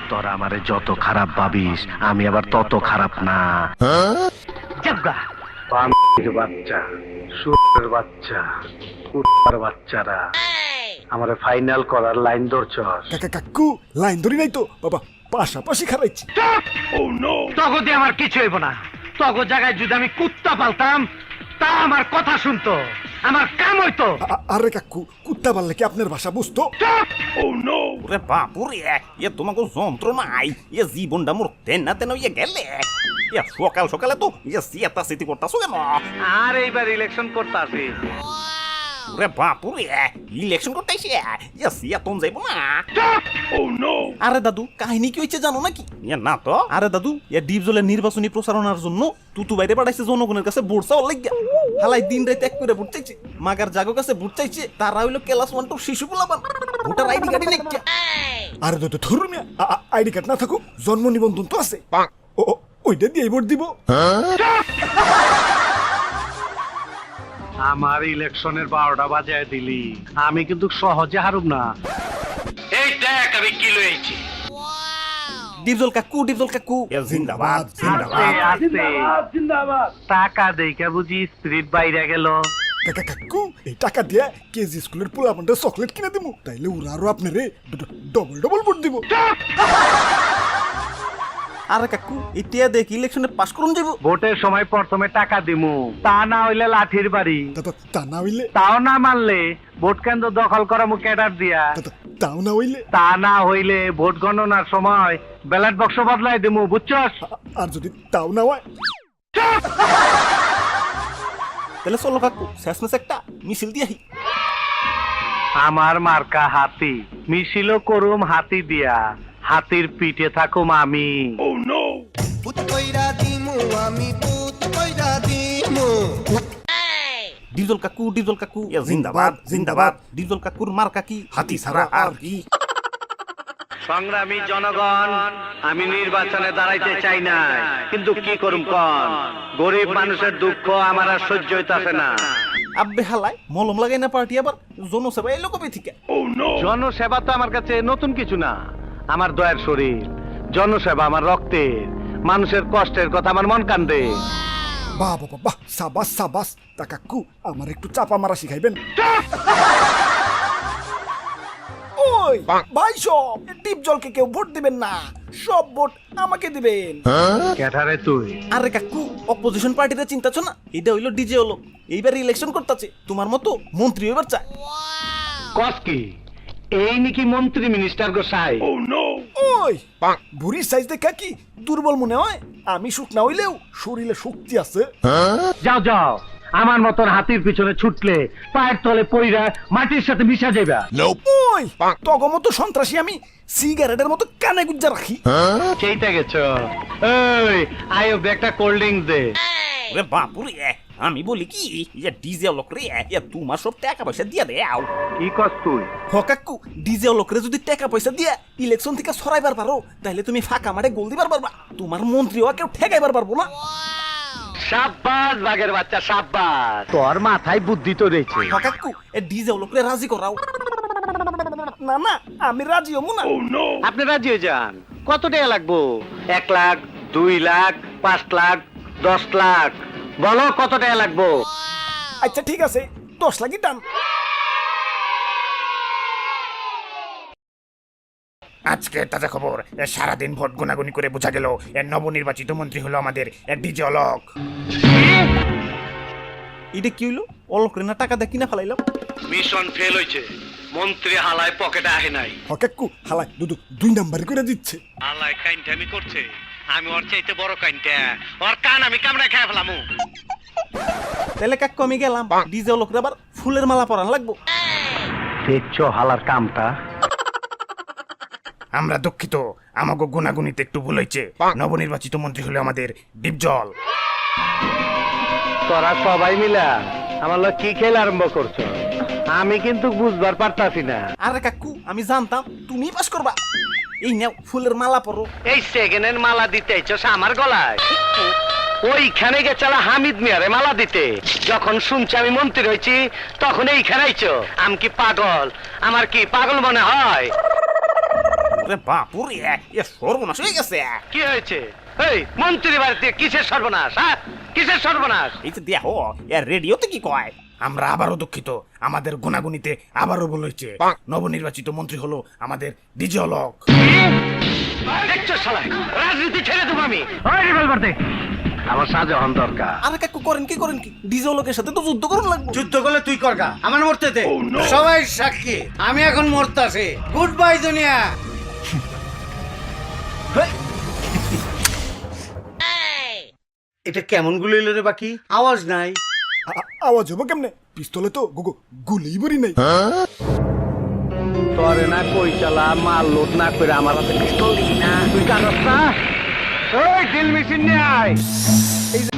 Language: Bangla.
তোরা আমারে যত খারাপ ভাবিস আমি আবার তত খারাপ না। বাচ্চা, সুরের বাচ্চা, কুত্তার বাচ্চারা আমারে ফাইনাল করার লাইন ধরছস। কাকু লাইন ধরি নাই তো বাবা, পাশাপাশি খারাইছি। তগদে আমার কিছু হইব না। তগো জায়গায় যদি আমি কুত্তা পালতাম তা আমার কথা শুনতো, আমার কাম হইতো। আরে কাকু, কুত্তা পাললে কি আপনার ভাষা বুঝতো? ওরে বাপুরে, তোমাকে যন্ত্র নাই, জীবনটা মোর তেনা তেন গেলে। সকাল সকালে তো সিয়াতা সিটি করতাছো কেন? আর এইবার ইলেকশন করতে আসি। ওরে বাপুরে, ইলেকশন করতে আইছে, সিয়াতন যাইব না। আরে দাদু, কাহিনী কি হয়েছে জানো নাকি? না তো। আরে দাদু, ডিপজলের নির্বাচনী প্রচারণার জন্য তুতু বাইরে পাঠাইছে জনগণের কাছে ভোট চাওয়ার লাগিয়া। হালাই দিন রাত এক করে ভোট চাইছে, মাগার জাগো কাছে ভোট চাইছে। তারা হইলো ক্লাস 1 টু শিশু পোলাপান, ভোটার আইডি কার্ডই নেই। আরে দাদু ধরুন, আইডি কার্ড না থাকুক জন্ম নিবন্ধন তো আছে, ওইটা দিয়ে ভোট দিব। আমার ইলেকশনের 12টা বাজায় দিলি, আমি কিন্তু সহজে হারুম না। এই দেখ আমি কি লইছি। ডিপজল কাকু, ডিপজল কাকু, জিন্দাবাদ জিন্দাবাদ। টাকা দেইকা বুঝি স্পিরিট বাইরে গেল। কাকু, এই টাকা দিয়ে কেজি স্কুলের পোলাপানটা চকলেট কিনে দিব, তাইলে ওরা আরো আপনারে ডবল ডবল ভোট দিব। আরে কাকু, এটা দেখ ইলেকশনে পাস করুন যাব। ভোটের সময় প্রথমে টাকা দিমু, তা না হইলে লাঠির বাড়ি। তা না হইলে? তাও না মানলে ভোট কেন্দ্র দখল করা মু ক্যাডার দিয়া। তাও না হইলে? তা না হইলে ভোট গণনার সময় ব্যালট বক্স বদলাই দিমু, বুঝছস? আর যদি তাও না হয়? তাহলে চলো কাকু, শেষমেশ একটা মিছিল দিয়ে আহি। আমার মার্কা হাতি, মিছিলও করুম হাতি দিয়া, হাতির পিঠে থাকুম আমি। ডিপজল কাকু, ডিপজল কাকু, জিন্দাবাদ জিন্দাবাদ। ডিপজল কাকুর মার্কা কি? হাতি ছাড়া আর কি? সংগ্রামী জনগণ, আমি নির্বাচনে দাঁড়াইতে চাই না, কিন্তু কি করুম কন, গরিব মানুষের দুঃখ আমার আর সহ্য হইতাছে না। আব্বে হালাই মলম লাগাই না পার্টি আবার জনসেবা এলো কবে থেকে? জনসেবা তো আমার কাছে নতুন কিছু না, আমার দয়ার শরীর। জনসেবা আমার রক্তের, মানুষের কষ্টের কথা আমার মন কান্দে। বাহ বাবা বাহ, সাবাস সাবাস। তা কাকু, আমার একটু চাপা মারা শিখাইবেন? ওই ভাই, সব ডিপজলকে কেউ ভোট দিবেন না, সব ভোট আমাকে দিবেন। ক্যাঠারে তুই? আরে কাকু, অপোজিশন পার্টিতে চিন্তাছো না? এটা হইলো ডিজে হলো, এইবার ইলেকশন করতেছে, তোমার মতো মন্ত্রী এবার চায়। কস কি এই নাকি মন্ত্রী মিনিস্টার গোসাই? ওই বুড়ির সাইজ দেখা কি দুর্বল মনে হয়? আমি শুকনা হইলেও শরীরে শক্তি আছে। যাও যাও, আমার মতন হাতির পিছনে ছুটলে পায়ের তলে পইরা মাটির সাথে মিশা যাইবা। ওই তগো মতো সন্ত্রাসী আমি সিগারেটের মতো কানে গুজ্জা রাখি। সেইটা গেছো। এই আয়ো, একটা কোল্ড ড্রিঙ্কস দে। ওরে বাপুরে, আমি বলি কি, ডিজে লোক রে, তোমার সব টাকা পয়সা দিয়ে দেও। কি কস তুই? কাকু, ডিজে লোক রে যদি টাকা পয়সা দিয়ে ইলেকশন থেকে সরাইবার পারো, তাহলে তুমি ফাঁকা মাঠে গোল দিবার পারবা, তোমার মন্ত্রীও কেউ ঠেকাইবার পারবো না। সাব্বাস বাঘের বাচ্চা, সাব্বাস, তোর মাথায় বুদ্ধি তো রয়েছে। কাকু, ডিজে লোক রে রাজি করাও। না না, আমি রাজি হবো না। আপনি রাজি হয়ে যান। কত টাকা লাগবো? 1 লাখ, 2 লাখ, 5 লাখ, 10 লাখ? বলো কত টাকা লাগবো? আচ্ছা ঠিক আছে, 10 লাখই টান। আজকে তাজা খবর, সারাদিন ভোট গুনাগুনি করে বোঝা গেল নবনির্বাচিত মন্ত্রী হলো আমাদের ডিজে অলোক। এটা কি হইলো? অলোক রে না টাকা দিয়ে কিনা ফেলাইলাম। মিশন ফেল হইছে, মন্ত্রী হালায় পকেটে আহে নাই। কাকু, হালাই দুদু 2 নাম্বার করে দিচ্ছে। হালায় কাইনটামি করছে, আমি ওর চাইতে বড় কাইনটা, ওর কান আমি কামড়ে খেয়ে ফেলামু। তাহলে কাকু আমি গেলাম, ডিজে অলোক রে আবার ফুলের মালা পরান লাগবো। দেখছো হালার কামটা? আমরা দুঃখিত, আমাকে গুনাগুনিতে একটু ভুল হয়েছে। নবনির্বাচিত মন্ত্রী হলো আমাদের ডিপজল। তোরা সবাই মিলা আমার লোক কি খেলা আরম্ভ করছো? আমি কিন্তু বুঝবার পারতাছি না। আরে কাকু, আমি জানতাম তুমি পাস করবা। এই নাও ফুলের মালা পরো। এই সেকেন্ডের মালা দিতে চাইছস আমার গলায়? ওইখানে গেছালা হামিদ মিয়ারে মালা দিতে। যখন শুনছি আমি মন্ত্রী হয়েছি তখন এইখানে আইছো। আমি কি পাগল? আমার কি পাগল মনে হয়? ওরে বাপুরে এ সর্বনাশ হয়ে গেছে। কি হয়েছে? এই মন্ত্রী বাড়িতে কিসের সর্বনাশ? হ্যাঁ, কিসের সর্বনাশ? এই যে দেখো এ রেডিওতে কি কয়। আমরা আবারও দুঃখিত, আমাদের গুনাগুনিতে আবারও ভুল হয়েছে। নবনির্বাচিত মন্ত্রী হলো আমাদের ডিজে লোক। দেখছো শালা, রাজনীতি ছেড়ে দেবো আমি। ওই রিভলভার দে। আমার শাহজাহান দরকার। আরে কাকু করেন কি ডিজে লোকের সাথে তো যুদ্ধ করুন লাগবে। যুদ্ধ করলে তুই করগা, আমার মরতে দে। সবাই সাক্ষী, আমি এখন মরতাছি। গুড বাই দুনিয়া। এটা কেমন গুলি এলো রে? বাকি আওয়াজ নাই। আওয়াজ হবো কেমনে? পিস্তলে তো গুলি বড়ি নাই। তোরে না কই চালা মাল লোড না করে আমার হাতে পিস্তল দিবি না? তুই জানোস না? ওই ড্রিল মেশিন নিয়ে আয়। এই যে